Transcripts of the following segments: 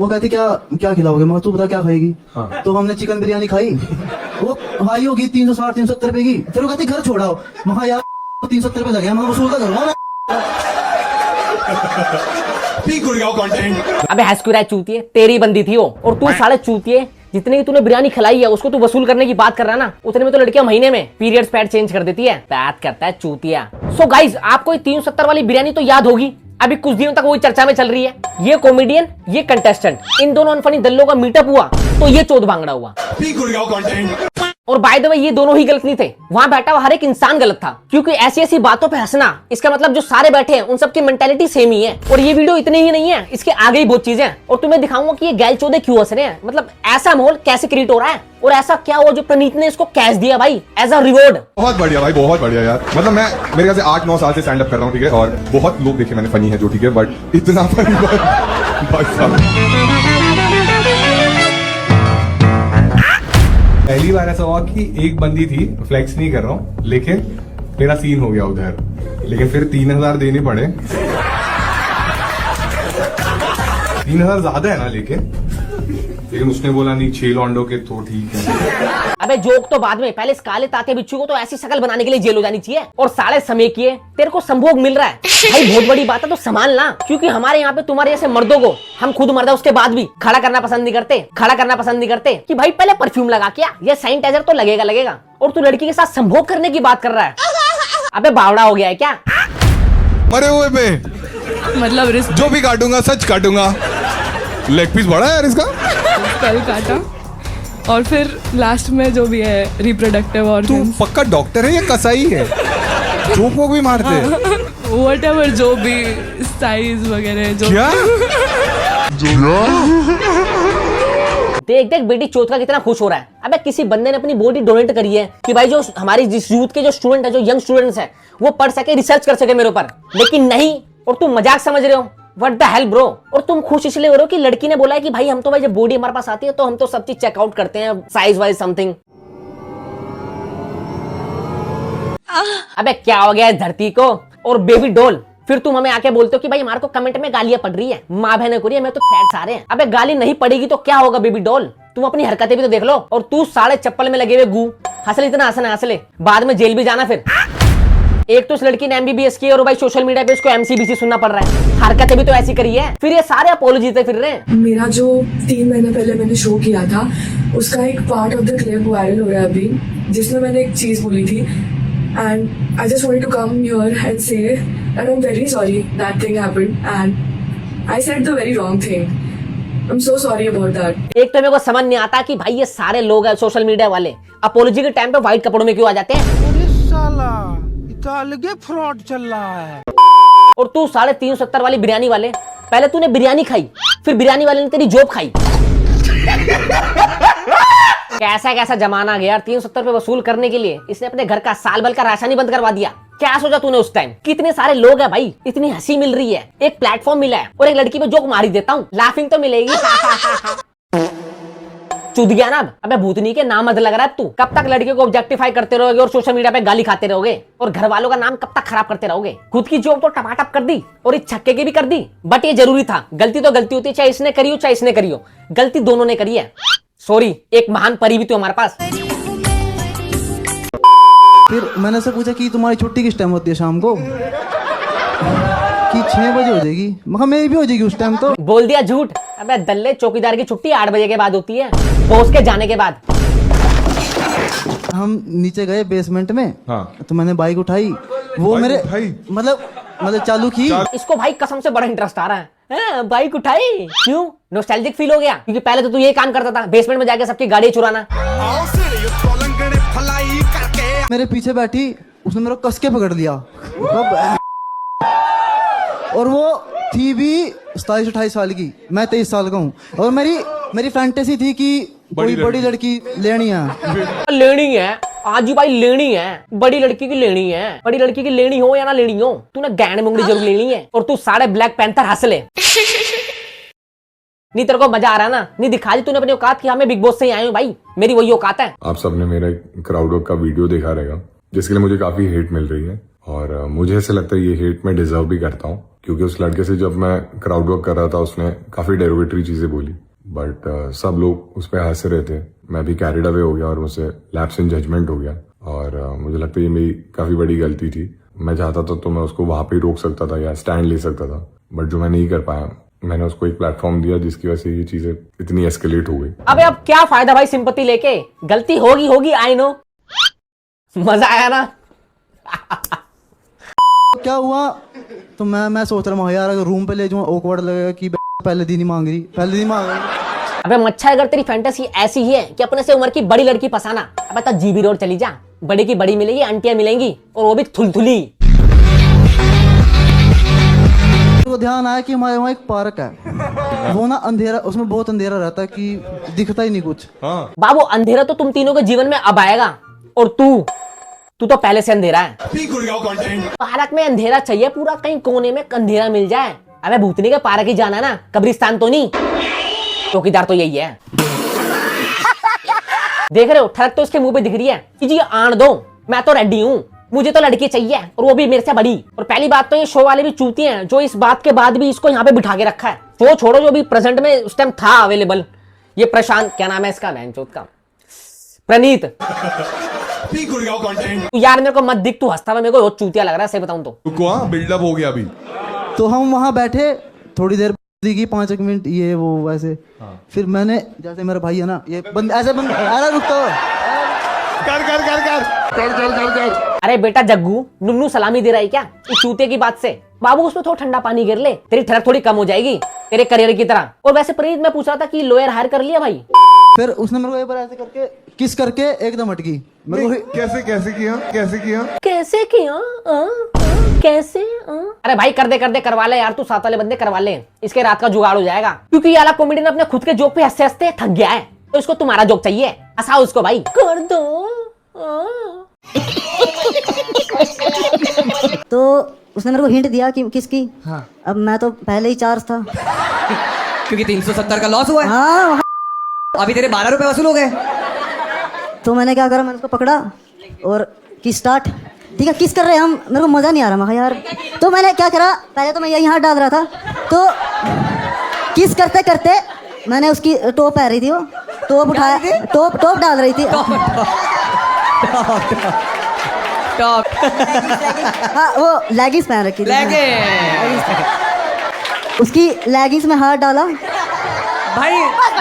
वो कहती क्या क्या खिलाओगे, मैं तू बता क्या खाएगी। हाँ। तो हमने चिकन बिरयानी खाई, वो हाई होगी 360 370 रुपए की। फिर वो कहती घर छोड़ाओ, मैं यार 370 रुपए लगे, मैं वसूल का करूँगा। अबे हंसकुरा चूतिए, तेरी बंदी थी वो, और तू साले चूतिए जितने की तूने बिरयानी खिलाई है उसको तू वसूल करने की बात कर रहा है ना, उतने में तो लड़कियां महीने में पीरियड्स पैड चेंज कर देती है। बात करता है चूतिया। सो गाइज, आपको ये 370 वाली बिरयानी तो याद होगी, अभी कुछ दिनों तक वही चर्चा में चल रही है। ये कॉमेडियन, ये कंटेस्टेंट, इन दोनों अनफनी दल्लों का मीटअप हुआ तो ये चोद भांगड़ा हुआ। और बाय द वे ये दोनों ही गलत नहीं थे, वहां बैठा हुआ हर एक इंसान गलत था, क्योंकि ऐसी ऐसी बातों पे हंसना, इसका मतलब जो सारे बैठे हैं उन सबकी मेंटालिटी सेम ही है। और ये वीडियो इतनी ही नहीं है, इसके आगे ही बहुत चीजें हैं, और तुम्हें दिखाऊंगा कि ये गैल चोदे क्यों हंस रहे हैं, मतलब ऐसा माहौल कैसे क्रिएट हो रहा है, और ऐसा क्या हुआ जो प्रणीत ने इसको कैश दिया भाई एज अ रिवॉर्ड। बहुत बढ़िया भाई, बहुत बढ़िया यार। मतलब मैं मेरे ख्याल से 8-9 साल से स्टैंड अप कर रहा हूँ, ठीक है, और बहुत लोग देखे मैंने फनी है जो, ठीक है, बट इतना फनी भाई साहब। पहली बार ऐसा हुआ कि एक बंदी थी, फ्लेक्स नहीं कर रहा हूँ, लेकिन मेरा सीन हो गया उधर, लेकिन फिर 3000 देने पड़े। 3000 ज्यादा है ना, लेकिन उसने बोला नहीं 6 लॉन्डो के तो ठीक है। अबे जोक तो बाद में, पहले इस काले ताते बिच्छू को तो ऐसी शक्ल बनाने के लिए जेल हो जानी चाहिए। और साले समय किए, तेरे को संभोग मिल रहा है भाई, बहुत बड़ी बात है, तो संभालना, क्योंकि हमारे यहाँ पे तुम्हारे जैसे मर्दों को, हम खुद मर्द है उसके बाद भी खड़ा करना पसंद नहीं करते कि भाई पहले परफ्यूम लगा क्या, ये सैनिटाइजर तो लगेगा, और तू लड़की के साथ संभोग करने की बात कर रहा है। अबे बावड़ा हो गया है क्या? मरे हुए पे मतलब जो भी काटूंगा सच काटूंगा। लेग पीस बड़ा है यार इसका। कल काटा, और फिर लास्ट में जो भी है रिप्रोडक्टिव और तू पक्का डॉक्टर है या कसाई है? जोक वोक भी मारते हैं? व्हाटएवर, जो भी साइज वगैरह जो क्या? देख बेटी चौथ का कितना खुश हो रहा है। अबे किसी बंदे ने अपनी बॉडी डोनेट करी है कि भाई जो हमारी जिस यूथ के जो स्टूडेंट है, जो यंग स्टूडेंट्स है, वो पढ़ सके, रिसर्च कर सके मेरे ऊपर, लेकिन नहीं, और तुम मजाक समझ रहे हो। What the hell bro. और तुम खुश इसलिए हो रहे हो कि लड़की ने बोला है कि भाई हम तो भाई जब बॉडी हमारे पास आती है तो हम तो सब चीज चेकआउट करते हैं, साइज वाइज समथिंग। अबे क्या हो गया इस धरती को। और बेबी डॉल, फिर तुम हमें आके बोलते हो कि भाई हमारे को कमेंट में गालियां पड़ रही है, माँ बहने को रही है, मैं तो थ्रेड्स आ रहे हैं। अबे गाली नहीं पड़ेगी तो क्या होगा बेबी डॉल, तुम अपनी हरकतें भी तो देख लो। और तू साले चप्पल में लगे हुए गू, हंसले इतना हंसना हंसले, बाद में जेल भी जाना। फिर एक तो इस लड़की ने MBBS की, और भाई सोशल मीडिया पे इसको MCBC सुनना पड़ रहा है, हरकतें भी तो ऐसी करी है, फिर ये सारे अपॉलॉजी देते फिर रहे हैं। मेरा जो 3 महीने पहले मैंने शो किया था, उसका एक part of the clip viral हो रहा है अभी, जिसमें मैंने एक चीज बोली थी, and I just wanted to come here and say that I am very sorry that thing happened and I said the very wrong thing, I am so sorry about that. एक तो मेरे को समझ नहीं आता कि भाई ये सारे लोग हैं सोशल मीडिया वाले, अपॉलॉजी के टाइम पे व्हाइट कपड़ों में क्यों आ जाते हैं। अलगे फ्रॉड चल रहा है। और तू 370 वाली बिरयानी वाले, पहले तूने बिरयानी खाई, फिर बिरयानी वाले ने तेरी जॉब खाई। कैसा जमाना गया यार, 370 रुपए वसूल करने के लिए इसने अपने घर का साल भर का राशन ही बंद करवा दिया। क्या सोचा तूने उस टाइम? कितने सारे लोग हैं भाई, इतनी हंसी मिल रही है, एक प्लेटफॉर्म मिला है, और एक लड़की पे जोक मारी देता हूँ, लाफिंग तो मिलेगी। चुद गया ना। अबे भूतनी के नाम मत लग रहा है तू। कब तक लड़कियों को ऑब्जेक्टिफाई करते रहोगे और सोशल मीडिया पे गाली खाते रहोगे, और घर वालों का नाम कब तक खराब करते रहोगे? खुद की जॉब तो टमाटप कर दी, और इस छक्के की भी कर दी, बट ये जरूरी था। गलती तो गलती होती है, चाहे इसने करी हो चाहे इसने करी हो, गलती दोनों ने करी है। सॉरी, एक महान परी भी तो हमारे पास। फिर मैंने से पूछा कि तुम्हारी छुट्टी किस टाइम होती है शाम को, कि 6 बजे हो जाएगी, मगर मेरी भी हो जाएगी उस टाइम। तो बोल दिया झूठ। अबे दल्ले, चौकीदार की छुट्टी 8 बजे के बाद होती है, बॉस के जाने के बाद। हम नीचे गए बेसमेंट में, हाँ। तो मैंने बाइक उठाई, वो बाइक मेरे उठाई? मतलब चालू की। इसको भाई कसम से बड़ा इंटरेस्ट आ रहा है, बाइक उठाई क्यों? नॉस्टैल्जिक फील हो गया, क्योंकि पहले तो तू ये काम करता था, बेसमेंट में जाके सबकी गाड़ी चुराना। मेरे पीछे बैठी, उसने मेरा कस के पकड़ लिया, और वो थी भी 27-28 साल की, मैं 23 साल का हूँ, और मेरी फैंटेसी थी कि कोई बड़ी लड़की लेनी है। आज भाई लेनी है, बड़ी लड़की की लेनी है। बड़ी लड़की की लेनी हो या ना लेनी हो, तूने गैंड मुंगड़ी जरूर लेनी है, और तू सारे ब्लैक पैंथर हंस ले। नहीं तेरे को मजा आ रहा है ना? नहीं दिखा दी तूने अपनी औकात की, हमें बिग बॉस से ही आए हो भाई, मेरी वही औकात है। आप सबने मेरा क्राउड वर्क का वीडियो देखा रहेगा, जिसके लिए मुझे काफी हेट मिल रही है, और मुझे ऐसा लगता है ये हेट मैं डिजर्व भी करता हूँ, क्योंकि उस लड़के से जब मैं क्राउड वर्क कर रहा था उसने काफी डेरोगेटरी चीजें बोली, बट सब लोग उस पर हंस रहे थे। मैं भी कैरिड अवे हो गया और मुझसे लैप्स इन जजमेंट हो गया, और मुझे लगता है ये मेरी काफी बड़ी गलती थी। मैं चाहता था तो मैं उसको वहां पे रोक सकता था या स्टैंड ले सकता था, बट जो मैं नहीं कर पाया, मैंने उसको एक प्लेटफॉर्म दिया जिसकी वजह से ये चीजें इतनी एस्केलेट हो गई। अबे अब क्या फायदा भाई सिंपैथी लेके, गलती होगी आई नो। मजा आया ना? क्या हुआ तो मैं सोच रहा हूँ यार अगर रूम पे ले जाऊँ ऑकवर्ड लगेगा कि पहले दिन ही मांग रही। अबे मच्छा, अगर तेरी फैंटेसी ऐसी ही है कि अपने से उम्र की बड़ी लड़की फंसाना, अब तो जीबी रोड चली जा, बड़ी की बड़ी मिलेगी, आंटियां मिलेंगी और वो भी थुलथुली। तो ध्यान आया कि हमारे वहाँ एक पार्क है, वो ना अंधेरा, उसमें बहुत अंधेरा रहता है कि दिखता ही नहीं कुछ। बाबू अंधेरा तो तुम तीनों के जीवन में अब आएगा, और तू तो पहले से अंधेरा है। पार्क में अंधेरा चाहिए पूरा, कहीं कोने में अंधेरा मिल जाए। अबे भूतनी का पार्क ही जाना ना, कब्रिस्तान तो नहीं। चौकीदार तो यही है। देख रहे हो ठड़क तो इसके मुंह पे दिख रही है कि जी आन दो, मैं तो रेडी हूँ, मुझे तो लड़की चाहिए और वो भी मेरे से बड़ी। और पहली बात तो ये शो वाले भी चूतिए हैं जो इस बात के बाद भी इसको यहाँ पे बिठा के रखा है। वो छोड़ो जो भी प्रेजेंट में उस टाइम था अवेलेबल, ये प्रशांत, क्या नाम है इसका, बहनचोद का, प्रणीत। यार मेरे को मत दिख, तू हंसता हुआ मेरे को चूतिया लग रहा है, सही बताऊं तो। बिल्डअप हो गया अभी। तो हम वहां बैठे थोड़ी देर की 5 मिनट ये वो वैसे, फिर मैंने, जैसे मेरा भाई है ना, ये ऐसे अरे रुक तो कर। अरे बेटा जग्गू, नुन्नू सलामी दे रहा है क्या इस चूते की बात से? बाबू उसमें थोड़ा ठंडा पानी गिर ले, तेरी ठड़क थोड़ी कम हो जाएगी तेरे करियर की तरह। और वैसे प्रणीत, मैं पूछ रहा था कि लॉयर हायर कर लिया भाई? फिर उसने मेरे को एक बार ऐसे करके किस करके एकदम अटकी मेरे को। कैसे किया? अरे भाई कर दे करवा ले यार, तू साथ वाले बंदे करवा ले, इसके रात का जुगाड़ हो जाएगा। क्योंकि ये वाला कॉमेडियन अपने खुद के जोक पे हंसते हंसते थक गया है, तो इसको तुम्हारा जोक चाहिए, हंसाओ उसको भाई, कर दो। तो उसने मेरे को हिंट दिया कि किसकी। हाँ। अब मैं तो पहले ही चार्ज था, क्योंकि 370 का लॉस हुआ है। हाँ। अभी तेरे 12 रुपए वसूल हो गए। तो मैंने क्या करा, मैंने उसको पकड़ा और किस स्टार्ट, ठीक है किस कर रहे हैं हम, मेरे को मजा नहीं आ रहा मैं यार। तो मैंने क्या करा, पहले तो मैं यही हाथ डाल रहा था, तो किस करते करते मैंने उसकी टॉप पहन रही थी, वो टॉप उठाया, टॉप डाल रही थी। टॉप हाँ वो लेगिंग्स पहन रखी थी। उसकी लेगिंग्स में हाथ डाला। भाई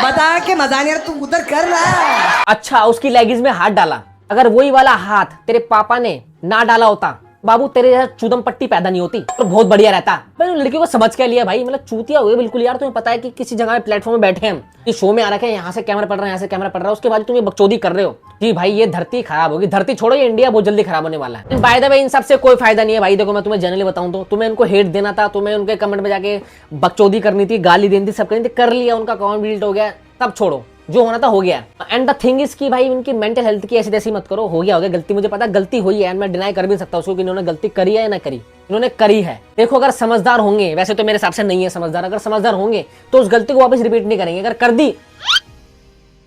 बता के मजा नहीं, तू उधर कर रहा है। अच्छा उसकी लेगिंग्स में हाथ डाला, अगर वही वाला हाथ तेरे पापा ने ना डाला होता बाबू, तेरे जैसा चूदम पट्टी पैदा नहीं होती, तो बहुत बढ़िया रहता। मैंने लड़की को समझ के लिया भाई, मतलब चूतिया हुए बिल्कुल यार। तुम्हें पता है कि किसी जगह प्लेटफॉर्म में बैठे हैं, इस शो में आ रखे हैं, यहाँ से कैमरा पड़ रहा है, यहाँ से कैमरा पड़ रहा है, उसके बाद तुम ये बकचोदी कर रहे हो कि भाई ये धरती खराब होगी। धरती छोड़ो, ये इंडिया बहुत जल्दी खराब होने वाला है। बाय द वे इन सबसे कोई फायदा नहीं है भाई। देखो मैं तुम्हें जनरली बताऊं तो, तुम्हें उनको हेट देना था, तुम्हें उनके कमेंट में जाके बकचोदी करनी थी, गाली देनी थी, सब करनी थी, कर लिया, उनका अकाउंट डिलीट हो गया, तब छोड़ो, जो होना था हो गया। एंड द थिंग इज कि भाई उनकी मेंटल हेल्थ की ऐसी तैसी मत करो, हो गया गलती, मुझे पता गलती हुई है, मैं डिनाई कर भी सकता हूँ उसको कि इन्होंने गलती करी है या ना करी, इन्होंने करी है। देखो अगर समझदार होंगे, वैसे तो मेरे हिसाब से नहीं है समझदार, अगर समझदार होंगे तो उस गलती को वापस रिपीट नहीं करेंगे। अगर कर दी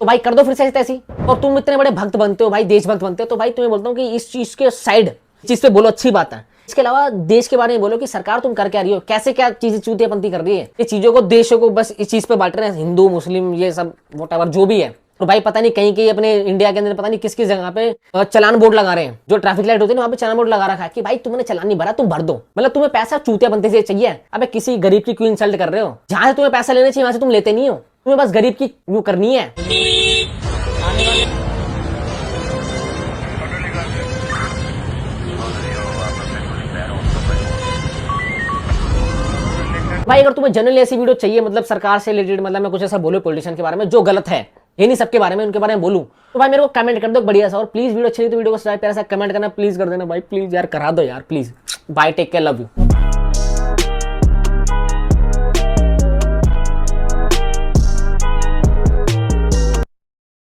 तो भाई कर दो फिर से ऐसी तैसी। और तुम इतने बड़े भक्त बनते हो भाई, देशभक्त बनते हो, तो भाई तुम्हें बोलता हूँ कि इस चीज के साइड चीज पे बोलो, अच्छी बात है। इसके अलावा देश के बारे में बोलो कि सरकार तुम कर क्या रही हो, कैसे क्या चीजें चूतियापंती कर रही है, ये चीजों को, देशों को बस इस चीज पे बांट रहे हैं, हिंदू मुस्लिम ये सब व्हाटएवर जो भी है। तो भाई पता नहीं कहीं कहीं अपने इंडिया के अंदर पता नहीं किस किस जगह पे चालान बोर्ड लगा रहे हैं, जो ट्रैफिक लाइट होती है ना वहाँ पे चालान बोर्ड लगा रखा है कि भाई तुमने चालान नहीं भरा, तुम भर दो। मतलब तुम्हें पैसा चूतियापंती से चाहिए। अबे किसी गरीब की क्यों इंसल्ट कर रहे हो? जहां से तुम्हें पैसा लेना चाहिए वहां से तुम लेते नहीं हो, तुम्हें बस गरीब की यूं करनी है। भाई अगर तुम्हें जनरली ऐसी वीडियो चाहिए, मतलब सरकार से रिलेटेड, मतलब मैं कुछ ऐसा बोलूं पॉलिटिशियन के बारे में जो गलत है, ये नहीं सबके बारे में, उनके बारे में बोलूं, तो भाई मेरे को कमेंट कर दो बढ़िया सा। और प्लीज वीडियो अच्छी लगी तो वीडियो को सब्सक्राइब, प्यारा सा कमेंट करना प्लीज कर देना भाई, प्लीज यार करा दो यार please. Bye, take care, love you.